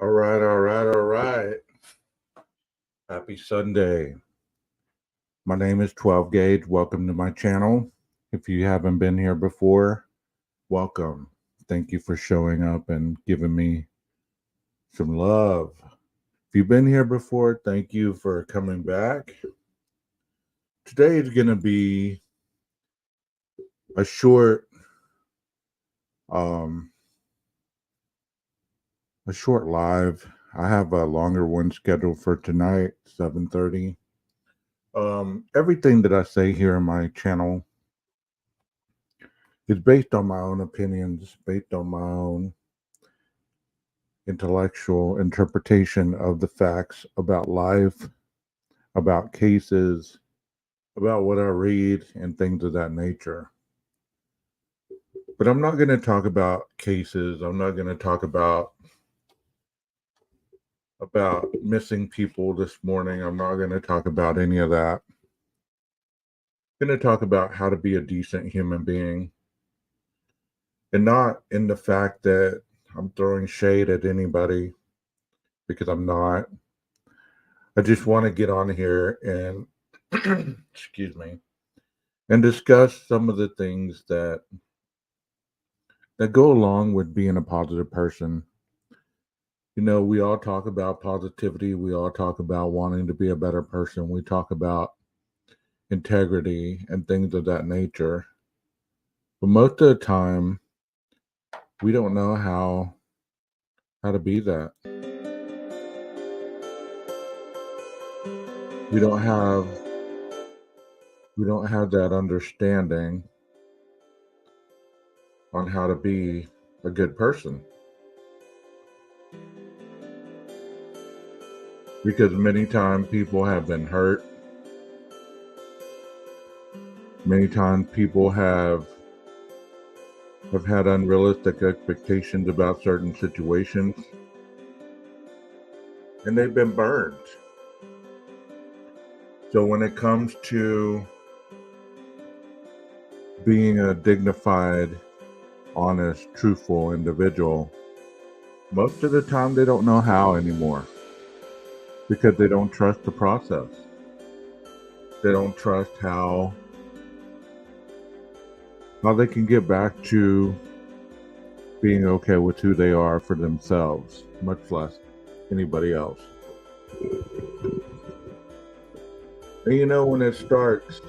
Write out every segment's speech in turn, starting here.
All right, all right, all right. Happy Sunday. My name is 12 Gauge. Welcome to my channel. If you haven't been here before, welcome. Thank you for showing up and giving me some love. If you've been here before, thank you for coming back. Today is going to be a short live. I have a longer one scheduled for tonight, 7:30. Everything that I say here on my channel is based on my own opinions, based on my own intellectual interpretation of the facts about life, about cases, about what I read, and things of that nature. But I'm not going to talk about cases. I'm not going to talk about missing people this morning. I'm not going to talk about any of that. I'm going to talk about how to be a decent human being, and not in the fact that I'm throwing shade at anybody, because I'm not. I just want to get on here and excuse me, and discuss some of the things that go along with being a positive person. You know, we all talk about positivity. We all talk about wanting to be a better person. We talk about integrity and things of that nature. But most of the time, we don't know how to be that. We don't have that understanding on how to be a good person. Because many times people have been hurt. Many times people have had unrealistic expectations about certain situations, and they've been burned. So when it comes to being a dignified, honest, truthful individual, most of the time they don't know how anymore, because they don't trust the process. They don't trust how they can get back to being okay with who they are for themselves, much less anybody else. And you know, when it starts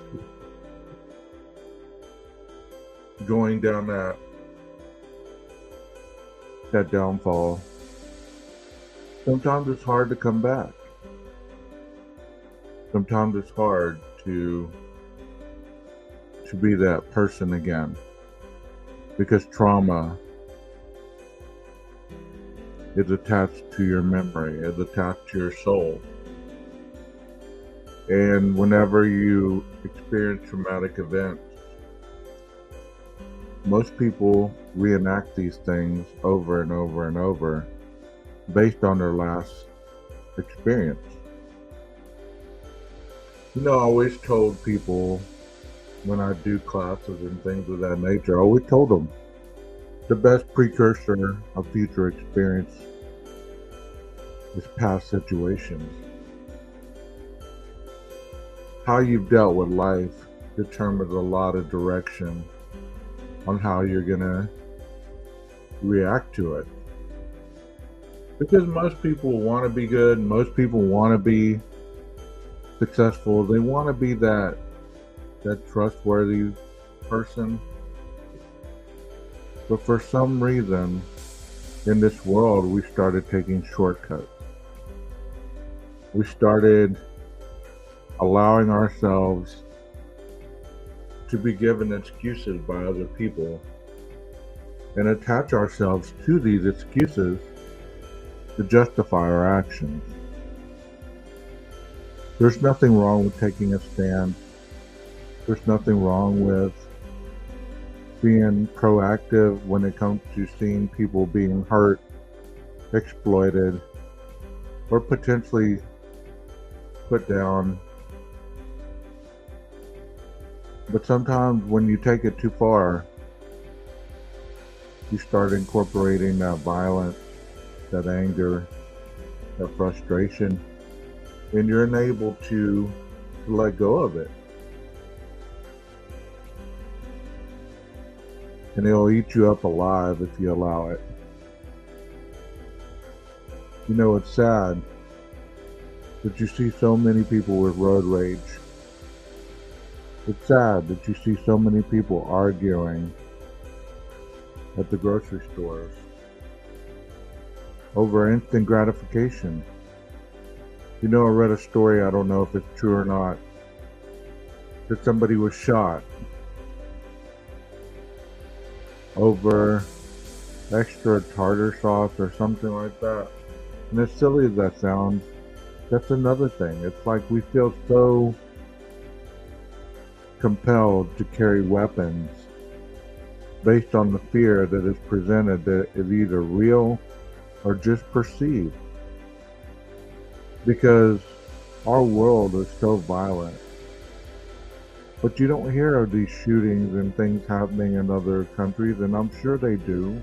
going down that downfall, sometimes it's hard to come back. Sometimes it's hard to be that person again, because trauma is attached to your memory, is attached to your soul. And whenever you experience traumatic events, most people reenact these things over and over and over based on their last experience. You know, I always told people when I do classes and things of that nature, I always told them the best precursor of future experience is past situations. How you've dealt with life determines a lot of direction on how you're going to react to it. Because most people want to be good, most people want to be successful, they want to be that trustworthy person. But for some reason, in this world, we started taking shortcuts. We started allowing ourselves to be given excuses by other people and attach ourselves to these excuses to justify our actions. There's nothing wrong with taking a stand. There's nothing wrong with being proactive when it comes to seeing people being hurt, exploited, or potentially put down. But sometimes when you take it too far, you start incorporating that violence, that anger, that frustration, and you're unable to let go of it. And it'll eat you up alive if you allow it. You know, it's sad that you see so many people with road rage. It's sad that you see so many people arguing at the grocery stores over instant gratification. You know, I read a story, I don't know if it's true or not, that somebody was shot over extra tartar sauce or something like that. And as silly as that sounds, that's another thing. It's like we feel so compelled to carry weapons based on the fear that is presented that is either real or just perceived. Because our world is so violent. But you don't hear of these shootings and things happening in other countries, and I'm sure they do.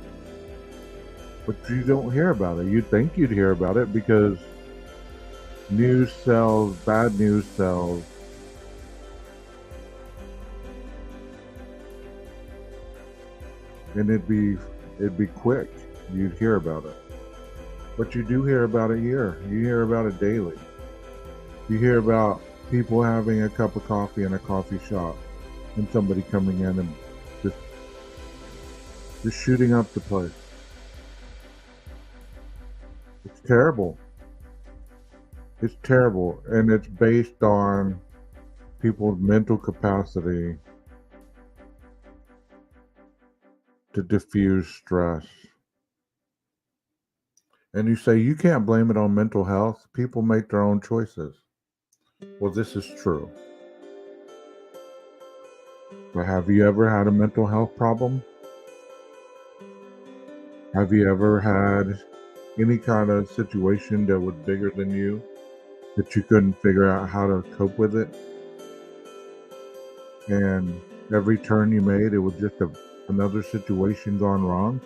But you don't hear about it. You'd think you'd hear about it because news sells, bad news sells. And it'd be quick. You'd hear about it. But you do hear about it here. You hear about it daily. You hear about people having a cup of coffee in a coffee shop and somebody coming in and just shooting up the place. It's terrible. It's terrible. And it's based on people's mental capacity to diffuse stress. And you say you can't blame it on mental health. People make their own choices. Well, this is true. But have you ever had a mental health problem? Have you ever had any kind of situation that was bigger than you, that you couldn't figure out how to cope with it? And every turn you made, it was just another situation gone wrong?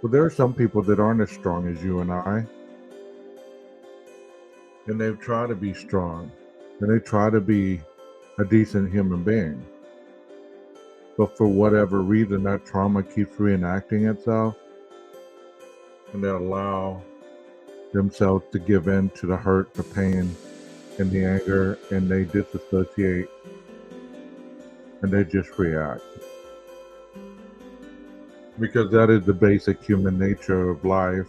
Well, there are some people that aren't as strong as you and I. And they try to be strong. And they try to be a decent human being. But for whatever reason, that trauma keeps reenacting itself. And they allow themselves to give in to the hurt, the pain, and the anger. And they disassociate. And they just react. Because that is the basic human nature of life.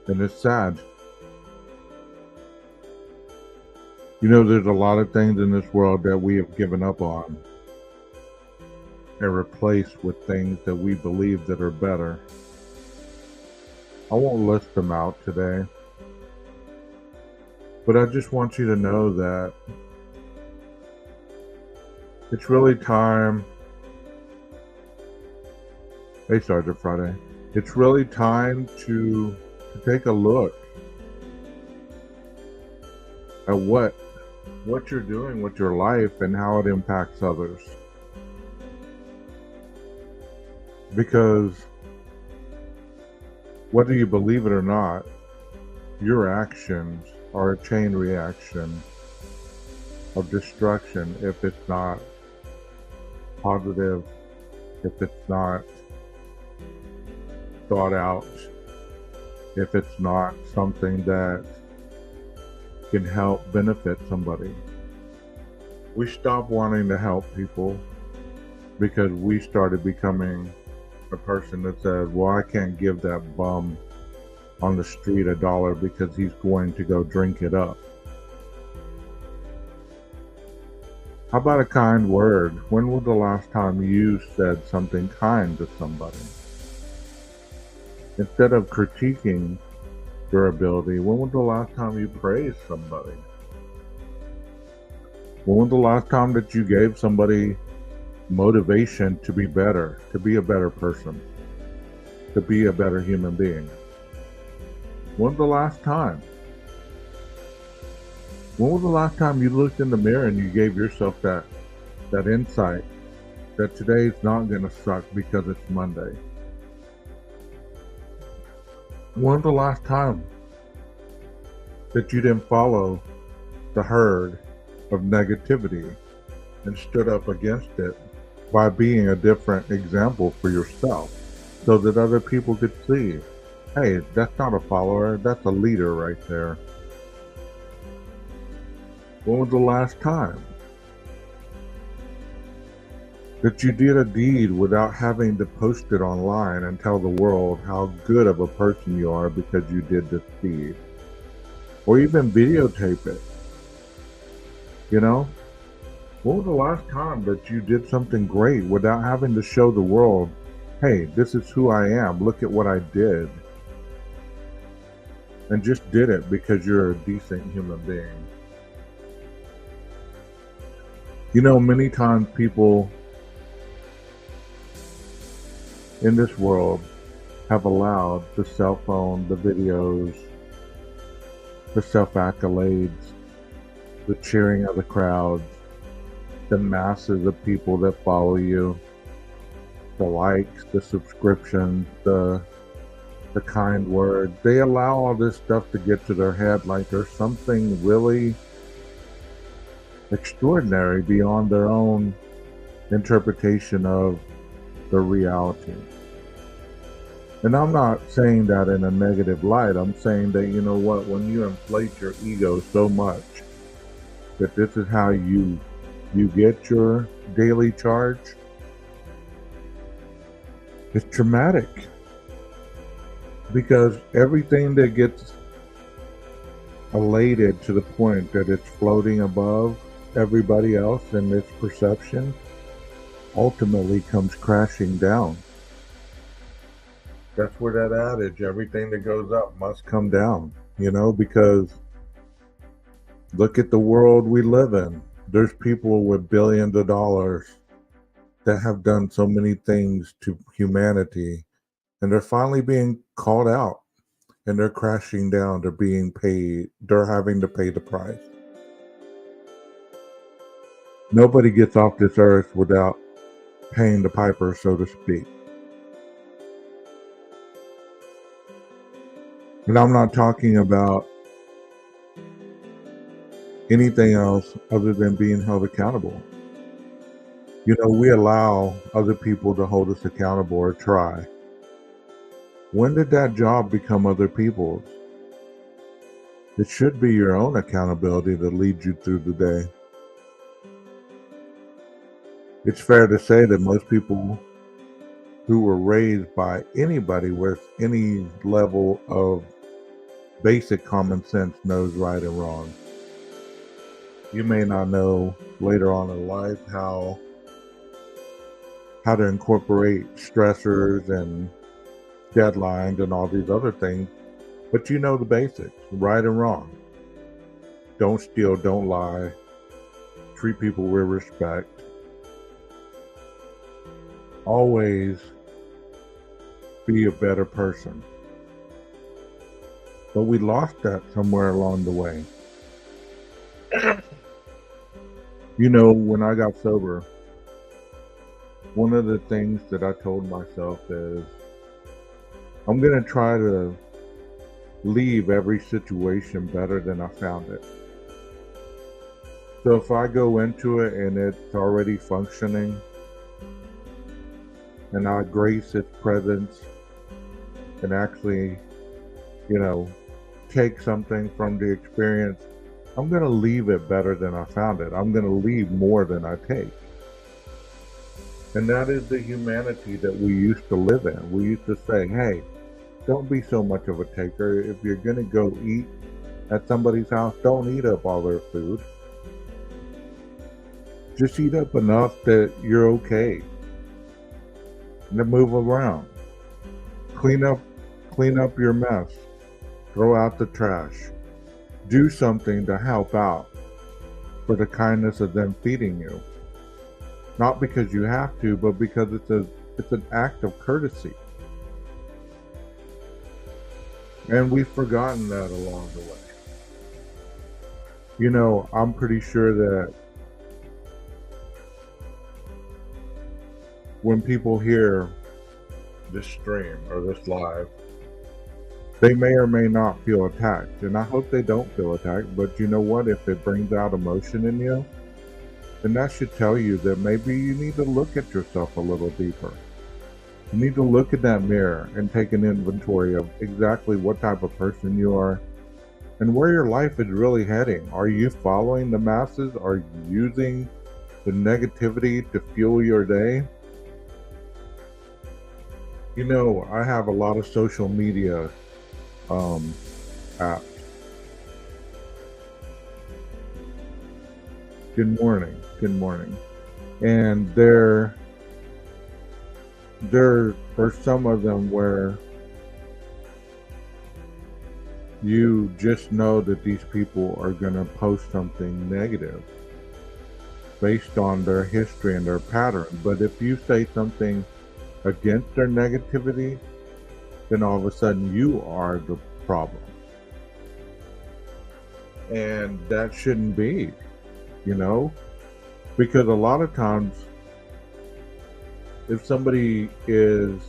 And it's sad. You know, there's a lot of things in this world that we have given up on and replaced with things that we believe that are better. I won't list them out today. But I just want you to know that it's really time. Hey, Sergeant Friday. It's really time to take a look at what you're doing with your life and how it impacts others. Because whether you believe it or not, your actions are a chain reaction of destruction if it's not positive, if it's not thought out, if it's not something that can help benefit somebody. We stopped wanting to help people because we started becoming a person that says, well, I can't give that bum on the street $1 because he's going to go drink it up. How about a kind word? When was the last time you said something kind to somebody? Instead of critiquing your ability, when was the last time you praised somebody? When was the last time that you gave somebody motivation to be better, to be a better person, to be a better human being? When was the last time? When was the last time you looked in the mirror and you gave yourself that insight that today's not going to suck because it's Monday. When's the last time that you didn't follow the herd of negativity and stood up against it by being a different example for yourself so that other people could see, hey, that's not a follower, that's a leader right there? When was the last time that you did a deed without having to post it online and tell the world how good of a person you are because you did this deed? Or even videotape it. You know? When was the last time that you did something great without having to show the world, hey, this is who I am, look at what I did? And just did it because you're a decent human being. You know, many times people in this world have allowed the cell phone, the videos, the self-accolades, the cheering of the crowds, the masses of people that follow you, the likes, the subscriptions, the kind words. They allow all this stuff to get to their head like there's something really extraordinary beyond their own interpretation of the reality. And I'm not saying that in a negative light. I'm saying that, you know what, when you inflate your ego so much that this is how you get your daily charge, it's traumatic. Because everything that gets elated to the point that it's floating above everybody else in its perception ultimately comes crashing down. That's where that adage, everything that goes up must come down, you know, because look at the world we live in. There's people with billions of dollars that have done so many things to humanity, and they're finally being called out, and they're crashing down. They're being paid. They're having to pay the price. Nobody gets off this earth without paying the piper, so to speak. And I'm not talking about anything else other than being held accountable. You know, we allow other people to hold us accountable or try. When did that job become other people's? It should be your own accountability that leads you through the day. It's fair to say that most people who were raised by anybody with any level of basic common sense knows right and wrong. You may not know later on in life how to incorporate stressors and deadlines and all these other things, but you know the basics, right and wrong. Don't steal, don't lie, treat people with respect. Always be a better person. But we lost that somewhere along the way. You know, when I got sober, one of the things that I told myself is, I'm going to try to leave every situation better than I found it. So if I go into it and it's already functioning, and I grace its presence and actually, you know, take something from the experience, I'm going to leave it better than I found it. I'm going to leave more than I take. And that is the humanity that we used to live in. We used to say, hey, don't be so much of a taker. If you're going to go eat at somebody's house, don't eat up all their food. Just eat up enough that you're okay. And then move around. Clean up your mess. Throw out the trash. Do something to help out for the kindness of them feeding you. Not because you have to, but because it's an act of courtesy. And we've forgotten that along the way. You know, I'm pretty sure that when people hear this stream or this live, they may or may not feel attacked. And I hope they don't feel attacked, but you know what? If it brings out emotion in you, then that should tell you that maybe you need to look at yourself a little deeper. You need to look at that mirror and take an inventory of exactly what type of person you are and where your life is really heading. Are you following the masses? Are you using the negativity to fuel your day? You know, I have a lot of social media apps. Good morning. Good morning. And there are some of them where you just know that these people are going to post something negative based on their history and their pattern. But if you say something against their negativity, then all of a sudden you are the problem. And that shouldn't be, you know, because a lot of times if somebody is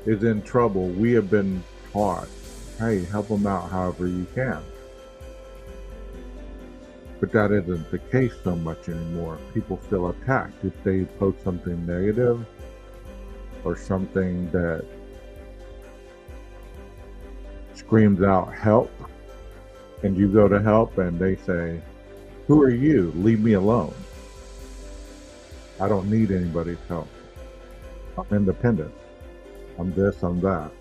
in trouble, we have been taught, hey, help them out however you can. But that isn't the case so much anymore. People feel attacked if they post something negative or something that screams out help, and you go to help and they say, who are you? Leave me alone. I don't need anybody's help. I'm independent. I'm this, I'm that.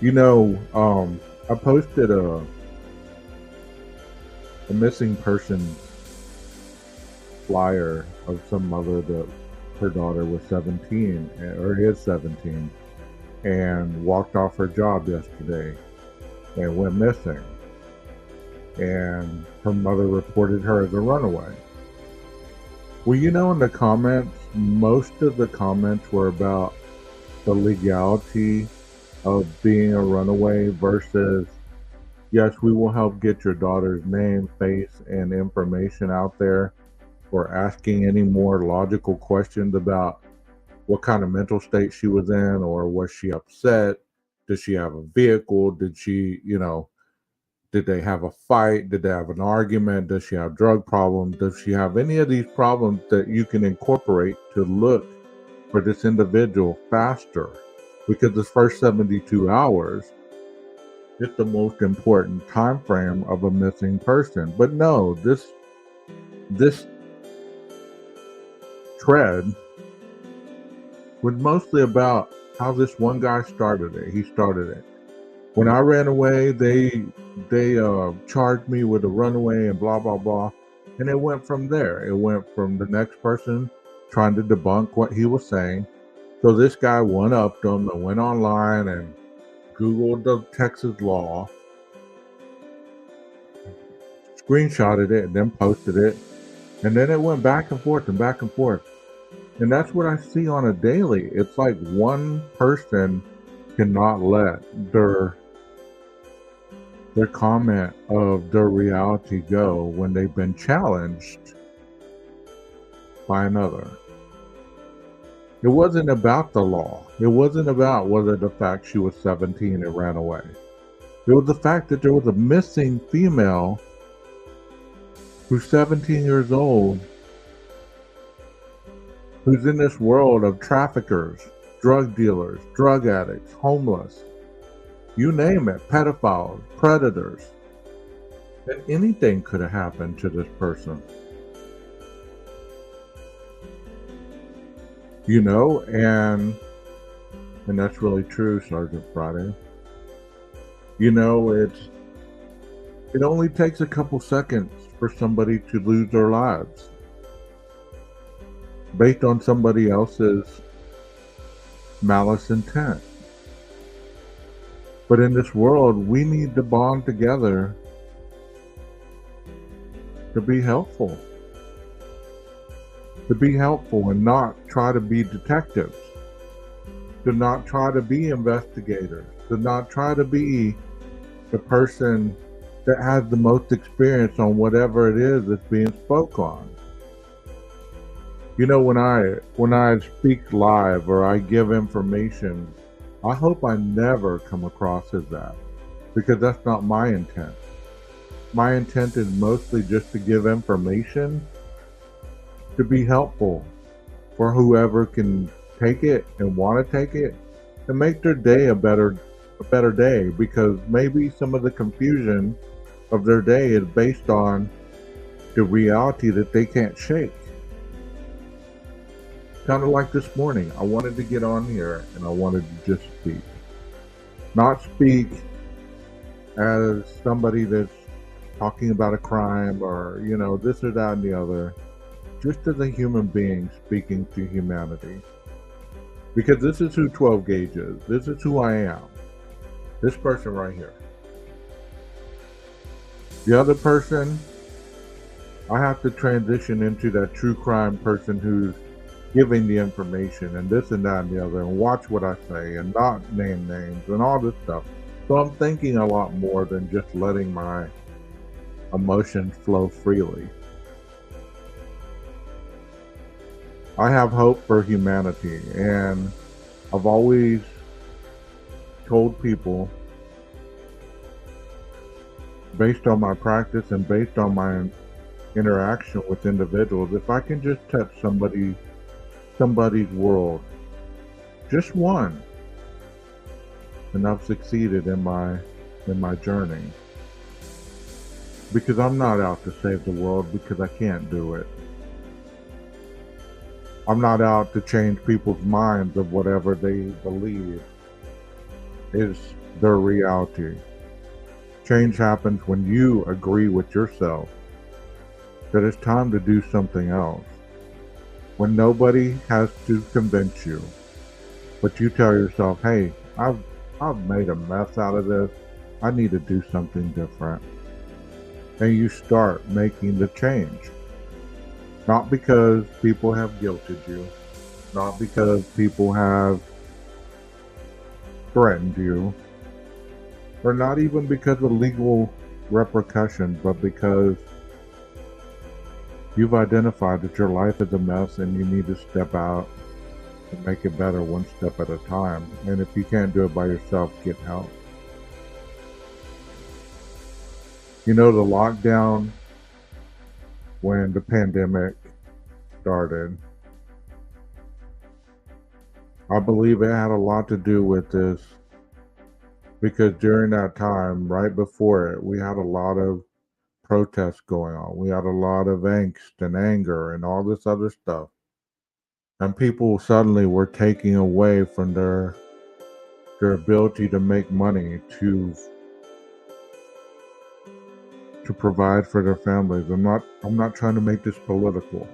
You know, I posted a missing person flyer of some mother that her daughter was 17 or is 17 and walked off her job yesterday and went missing. And her mother reported her as a runaway. Well, you know, in the comments, most of the comments were about the legality of being a runaway versus, yes, we will help get your daughter's name, face, and information out there, or asking any more logical questions about what kind of mental state she was in, or was she upset? Did she have a vehicle? Did she, you know, did they have a fight? Did they have an argument? Does she have drug problems? Does she have any of these problems that you can incorporate to look for this individual faster? Because this first 72 hours is the most important time frame of a missing person. But no, this thread was mostly about how this one guy started it. He started it. When I ran away, they charged me with a runaway and blah, blah, blah. And it went from there. It went from the next person trying to debunk what he was saying. So this guy one-upped him and went online and Googled the Texas law, screenshotted it, and then posted it. And then it went back and forth and back and forth. And that's what I see on a daily. It's like one person cannot let their comment of their reality go when they've been challenged by another. It wasn't about the law. It wasn't about whether the fact she was 17 and ran away. It was the fact that there was a missing female who's 17 years old, who's in this world of traffickers, drug dealers, drug addicts, homeless, you name it, pedophiles, predators. And anything could have happened to this person. You know, and that's really true, Sergeant Friday. You know, it only takes a couple seconds for somebody to lose their lives based on somebody else's malice intent. But in this world, we need to bond together to be helpful. To be helpful and not try to be detectives. To not try to be investigators. To not try to be the person that has the most experience on whatever it is that's being spoke on. When I speak live or I give information, I hope I never come across as that, because that's not my intent. My intent is mostly just to give information to be helpful for whoever can take it and want to take it and make their day a better day, because maybe some of the confusion of their day is based on the reality that they can't shake. Kind of like this morning, I wanted to get on here and I wanted to just speak. Not speak as somebody that's talking about a crime or, this or that and the other. Just as a human being speaking to humanity. Because this is who 12 Gauge is. This is who I am. This person right here. The other person, I have to transition into that true crime person who's giving the information and this and that and the other, and watch what I say and not name names and all this stuff. So I'm thinking a lot more than just letting my emotions flow freely. I have hope for humanity, and I've always told people, based on my practice and based on my interaction with individuals, if I can just touch somebody's world, just one, and I've succeeded in my journey. Because I'm not out to save the world, because I can't do it. I'm not out to change people's minds of whatever they believe is their reality. Change happens when you agree with yourself that it's time to do something else. When nobody has to convince you, but you tell yourself, hey, I've made a mess out of this. I need to do something different. And you start making the change. Not because people have guilted you, not because people have threatened you, or not even because of legal repercussions, but because you've identified that your life is a mess and you need to step out and make it better one step at a time. And if you can't do it by yourself, get help. The lockdown, when the pandemic started, I believe it had a lot to do with this, because during that time, right before it, we had a lot of protests going on. We had a lot of angst and anger and all this other stuff. And people suddenly were taking away from their ability to make money, to provide for their families. I'm not trying to make this political.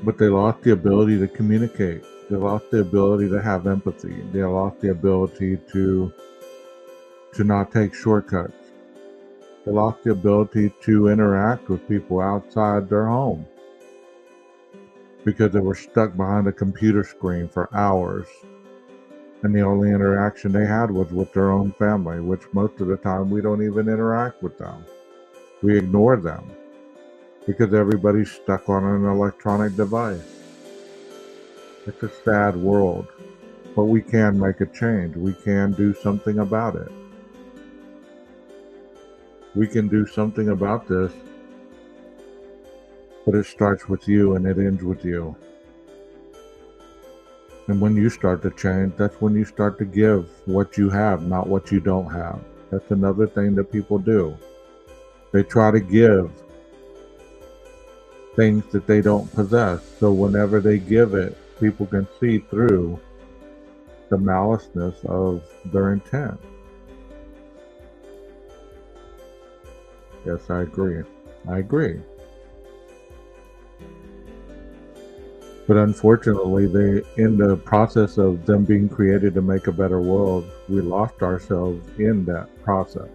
But they lost the ability to communicate. They lost the ability to have empathy. They lost the ability to not take shortcuts. They lost the ability to interact with people outside their home, because they were stuck behind a computer screen for hours. And the only interaction they had was with their own family, which most of the time we don't even interact with them. We ignore them because everybody's stuck on an electronic device. It's a sad world, but we can make a change. We can do something about it. We can do something about this, but it starts with you and it ends with you. And when you start to change, that's when you start to give what you have, not what you don't have. That's another thing that people do. They try to give things that they don't possess. So whenever they give it, people can see through the maliceness of their intent. Yes, I agree. But unfortunately, in the process of them being created to make a better world, we lost ourselves in that process.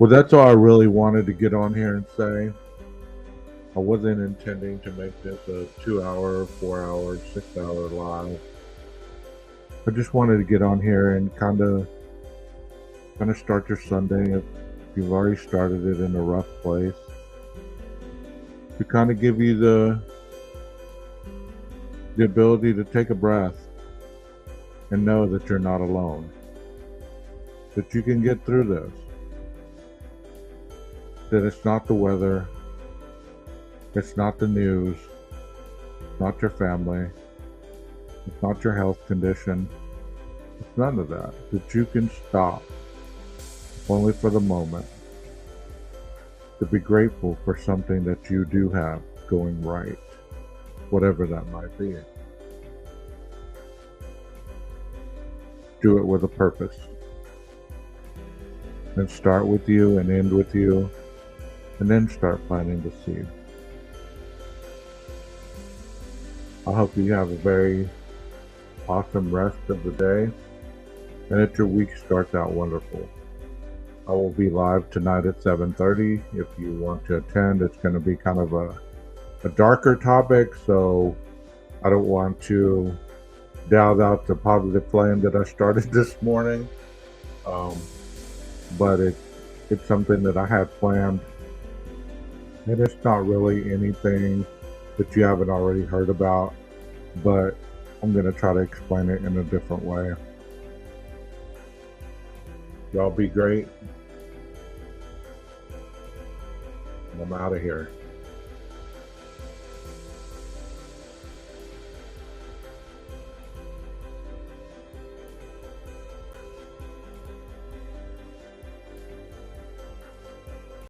Well, that's all I really wanted to get on here and say. I wasn't intending to make this a 2-hour, 4-hour, 6-hour live. I just wanted to get on here and kind of kind of start your Sunday if you've already started it in a rough place, to kind of give you the ability to take a breath and know that you're not alone, that you can get through this, that it's not the weather, it's not the news, it's not your family, it's not your health condition, it's none of that, that you can stop only for the moment to be grateful for something that you do have going right, whatever that might be. Do it with a purpose. And start with you and end with you, and then start planting the seed. I hope you have a very awesome rest of the day, and that your week starts out wonderful. I will be live tonight at 7:30. If you want to attend, it's going to be kind of a darker topic, so I don't want to douse out the positive flame that I started this morning. But it's something that I had planned, and it's not really anything that you haven't already heard about, but I'm going to try to explain it in a different way. Y'all be great. I'm out of here.